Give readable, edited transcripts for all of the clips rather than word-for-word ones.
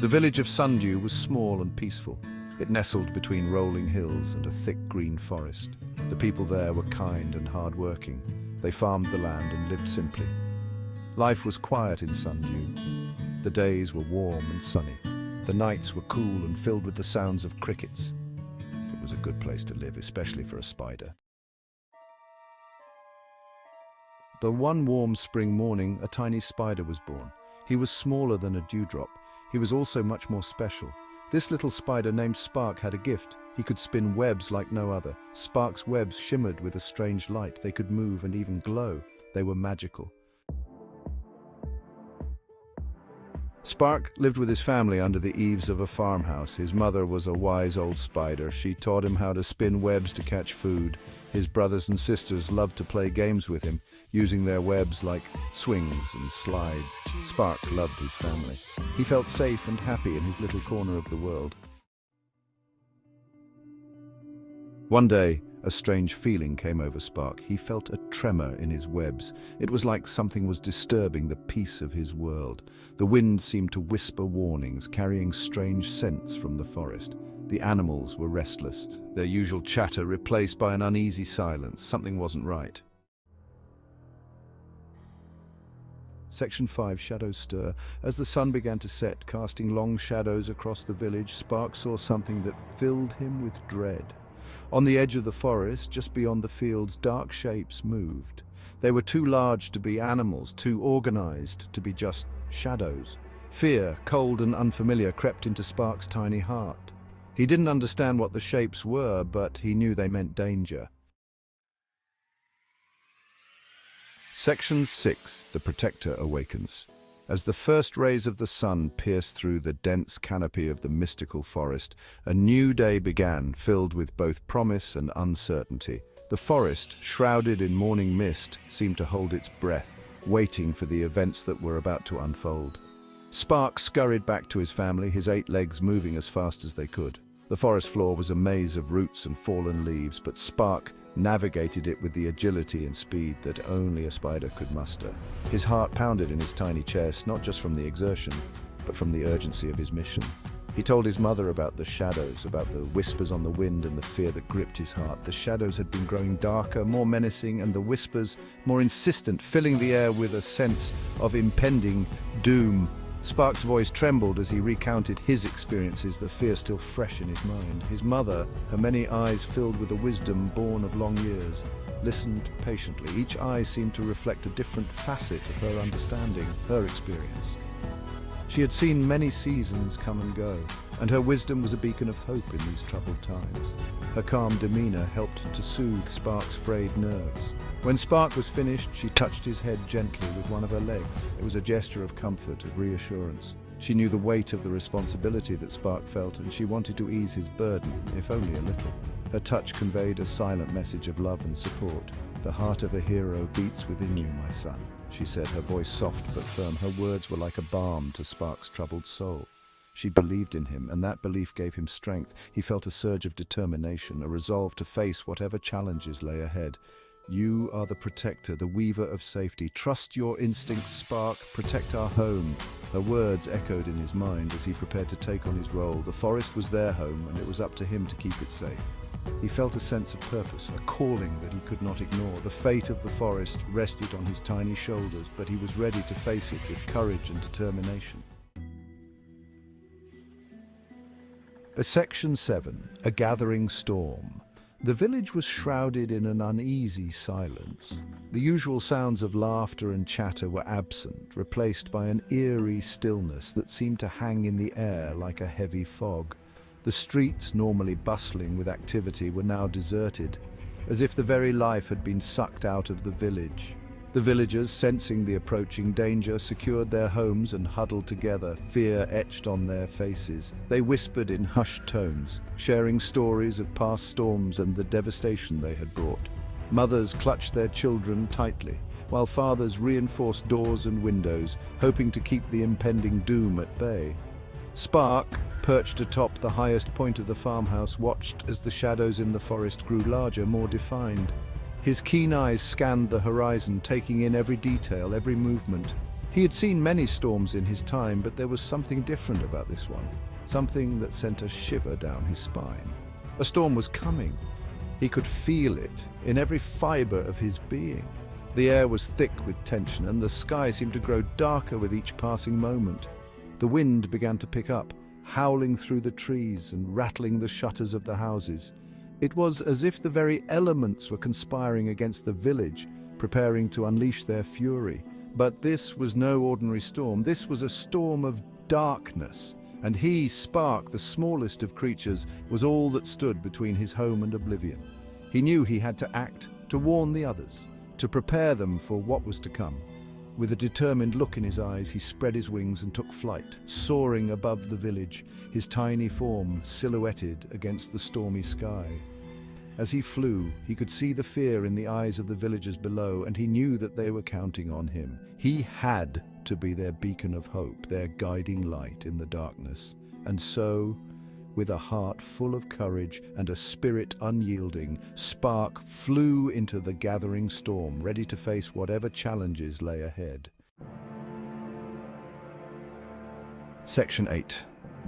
The village of Sundew was small and peaceful. It nestled between rolling hills and a thick green forest. The people there were kind and hard-working. They farmed the land and lived simply. Life was quiet in Sundew. The days were warm and sunny. The nights were cool and filled with the sounds of crickets. It was a good place to live, especially for a spider. The one warm spring morning, a tiny spider was born. He was smaller than a dewdrop. He was also much more special. This little spider named Spark had a gift. He could spin webs like no other. Spark's webs shimmered with a strange light. They could move and even glow. They were magical. Spark lived with his family under the eaves of a farmhouse. His mother was a wise old spider. She taught him how to spin webs to catch food. His brothers and sisters loved to play games with him, using their webs like swings and slides. Spark loved his family. He felt safe and happy in his little corner of the world. One day, a strange feeling came over Spark. He felt a tremor in his webs. It was like something was disturbing the peace of his world. The wind seemed to whisper warnings, carrying strange scents from the forest. The animals were restless, their usual chatter replaced by an uneasy silence. Something wasn't right. Section 5, Shadows Stir. As the sun began to set, casting long shadows across the village, Spark saw something that filled him with dread. On the edge of the forest, just beyond the fields, dark shapes moved. They were too large to be animals, too organized to be just shadows. Fear, cold and unfamiliar, crept into Spark's tiny heart. He didn't understand what the shapes were, but he knew they meant danger. Section 6, The Protector Awakens. As the first rays of the sun pierced through the dense canopy of the mystical forest, a new day began, filled with both promise and uncertainty. The forest, shrouded in morning mist, seemed to hold its breath, waiting for the events that were about to unfold. Spark scurried back to his family, his 8 legs moving as fast as they could. The forest floor was a maze of roots and fallen leaves, but Spark navigated it with the agility and speed that only a spider could muster. His heart pounded in his tiny chest, not just from the exertion, but from the urgency of his mission. He told his mother about the shadows, about the whispers on the wind and the fear that gripped his heart. The shadows had been growing darker, more menacing, and the whispers more insistent, filling the air with a sense of impending doom. Spark's voice trembled as he recounted his experiences, the fear still fresh in his mind. His mother, her many eyes filled with a wisdom born of long years, listened patiently. Each eye seemed to reflect a different facet of her understanding, her experience. She had seen many seasons come and go, and her wisdom was a beacon of hope in these troubled times. Her calm demeanor helped to soothe Spark's frayed nerves. When Spark was finished, she touched his head gently with one of her legs. It was a gesture of comfort, of reassurance. She knew the weight of the responsibility that Spark felt, and she wanted to ease his burden, if only a little. Her touch conveyed a silent message of love and support. "The heart of a hero beats within you, my son," she said, her voice soft but firm. Her words were like a balm to Spark's troubled soul. She believed in him, and that belief gave him strength. He felt a surge of determination, a resolve to face whatever challenges lay ahead. "You are the protector, the weaver of safety. Trust your instincts, Spark. Protect our home." Her words echoed in his mind as he prepared to take on his role. The forest was their home, and it was up to him to keep it safe. He felt a sense of purpose, a calling that he could not ignore. The fate of the forest rested on his tiny shoulders, but he was ready to face it with courage and determination. Section 7, A Gathering Storm. The village was shrouded in an uneasy silence. The usual sounds of laughter and chatter were absent, replaced by an eerie stillness that seemed to hang in the air like a heavy fog. The streets, normally bustling with activity, were now deserted, as if the very life had been sucked out of the village. The villagers, sensing the approaching danger, secured their homes and huddled together, fear etched on their faces. They whispered in hushed tones, sharing stories of past storms and the devastation they had brought. Mothers clutched their children tightly, while fathers reinforced doors and windows, hoping to keep the impending doom at bay. Spark, perched atop the highest point of the farmhouse, watched as the shadows in the forest grew larger, more defined. His keen eyes scanned the horizon, taking in every detail, every movement. He had seen many storms in his time, but there was something different about this one, something that sent a shiver down his spine. A storm was coming. He could feel it in every fiber of his being. The air was thick with tension, and the sky seemed to grow darker with each passing moment. The wind began to pick up, howling through the trees and rattling the shutters of the houses. It was as if the very elements were conspiring against the village, preparing to unleash their fury. But this was no ordinary storm. This was a storm of darkness, and he, Spark, the smallest of creatures, was all that stood between his home and oblivion. He knew he had to act, to warn the others, to prepare them for what was to come. With a determined look in his eyes, he spread his wings and took flight, soaring above the village, his tiny form silhouetted against the stormy sky. As he flew, he could see the fear in the eyes of the villagers below, and he knew that they were counting on him. He had to be their beacon of hope, their guiding light in the darkness. And so, with a heart full of courage and a spirit unyielding, Spark flew into the gathering storm, ready to face whatever challenges lay ahead. Section 8.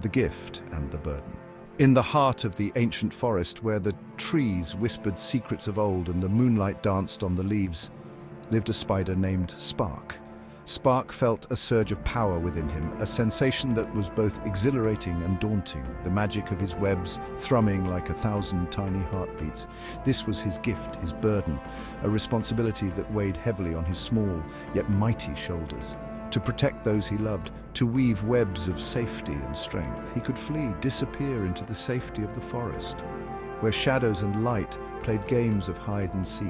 The Gift and the Burden. In the heart of the ancient forest, where the trees whispered secrets of old and the moonlight danced on the leaves, lived a spider named Spark. Spark felt a surge of power within him, a sensation that was both exhilarating and daunting, the magic of his webs thrumming like 1,000 tiny heartbeats. This was his gift, his burden, a responsibility that weighed heavily on his small yet mighty shoulders. To protect those he loved, to weave webs of safety and strength. He could flee, disappear into the safety of the forest, where shadows and light played games of hide and seek.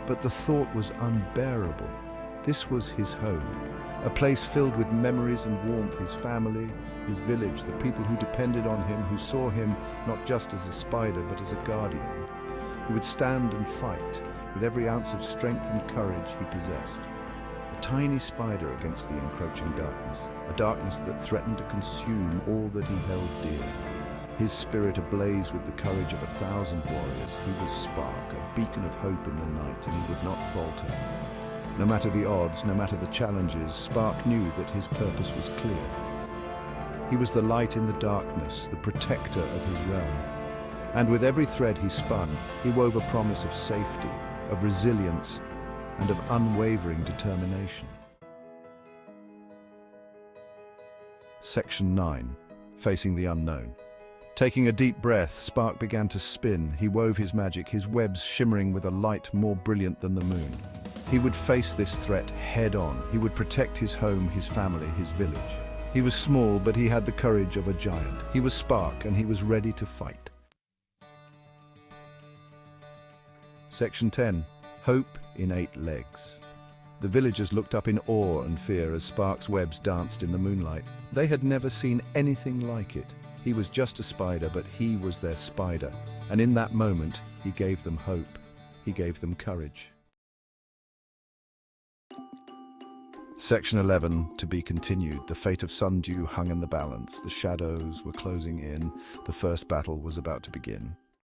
But the thought was unbearable. This was his home, a place filled with memories and warmth, his family, his village, the people who depended on him, who saw him not just as a spider, but as a guardian. He would stand and fight with every ounce of strength and courage he possessed. A tiny spider against the encroaching darkness, a darkness that threatened to consume all that he held dear. His spirit ablaze with the courage of 1,000 warriors, he was Spark, a beacon of hope in the night, and he would not falter. No matter the odds, no matter the challenges, Spark knew that his purpose was clear. He was the light in the darkness, the protector of his realm. And with every thread he spun, he wove a promise of safety, of resilience, and of unwavering determination. Section 9. Facing the Unknown. Taking a deep breath, Spark began to spin. He wove his magic, his webs shimmering with a light more brilliant than the moon. He would face this threat head-on. He would protect his home, his family, his village. He was small, but he had the courage of a giant. He was Spark, and he was ready to fight. Section 10. Hope in 8 legs. The villagers looked up in awe and fear as Spark's webs danced in the moonlight. They had never seen anything like it. He was just a spider, but he was their spider. And in that moment, he gave them hope. He gave them courage. Section 11, to be continued. The fate of Sundew hung in the balance. The shadows were closing in. The first battle was about to begin.